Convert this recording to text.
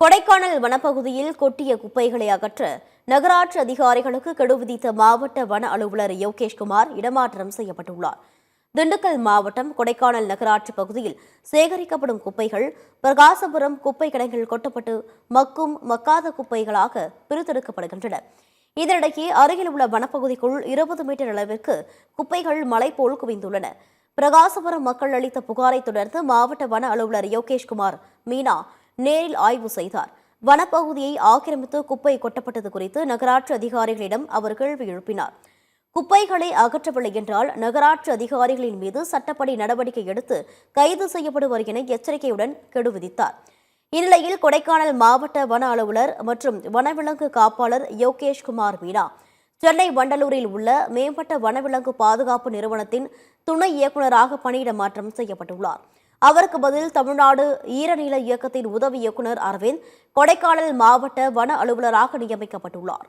கொடைக்கானல் வனப்பகுதியில் கொட்டிய குப்பைகளை அகற்ற நகராட்சி அதிகாரிகளுக்கு கெடு விதித்த மாவட்ட வன அலுவலர் யோகேஷ்குமார் இடமாற்றம் செய்யப்பட்டுள்ளார். திண்டுக்கல் மாவட்டம் கொடைக்கானல் நகராட்சி பகுதியில் சேகரிக்கப்படும் குப்பைகள் பிரகாசபுரம் குப்பை கிடங்கில் கொட்டப்பட்டு மக்கும் மக்காத குப்பைகளாக பிரித்தெடுக்கப்படுகின்றன. இதனிடையே அருகில் உள்ள வனப்பகுதிக்குள் 20 மீட்டர் அளவிற்கு குப்பைகள் மலை போல் குவிந்துள்ளன. பிரகாசபுரம் மக்கள் அளித்த புகாரை தொடர்ந்து மாவட்ட வன அலுவலர் யோகேஷ்குமார் மீனா நேரில் ஆய்வு செய்தார். வனப்பகுதியை ஆக்கிரமித்து குப்பை கொட்டப்பட்டது குறித்து நகராட்சி அதிகாரிகளிடம் அவர் கேள்வி எழுப்பினார். குப்பைகளை அகற்றவில்லை என்றால் நகராட்சி அதிகாரிகளின் மீது சட்டப்படி நடவடிக்கை எடுத்து கைது செய்யப்படுவர் என எச்சரிக்கையுடன் கெடு விதித்தார். இந்நிலையில் கொடைக்கானல் மாவட்ட வன அலுவலர் மற்றும் வனவிலங்கு காப்பாளர் யோகேஷ்குமார் மீனா சென்னை வண்டலூரில் உள்ள மேம்பட்ட வனவிலங்கு பாதுகாப்பு நிறுவனத்தின் துணை இயக்குநராக பணியிட மாற்றம் செய்யப்பட்டுள்ளார். அவருக்கு பதில் தமிழ்நாடு ஈரநில இயக்கத்தின் உதவி இயக்குநர் அரவிந்த் கொடைக்கானல் மாவட்ட வன அலுவலராக நியமிக்கப்பட்டுள்ளார்.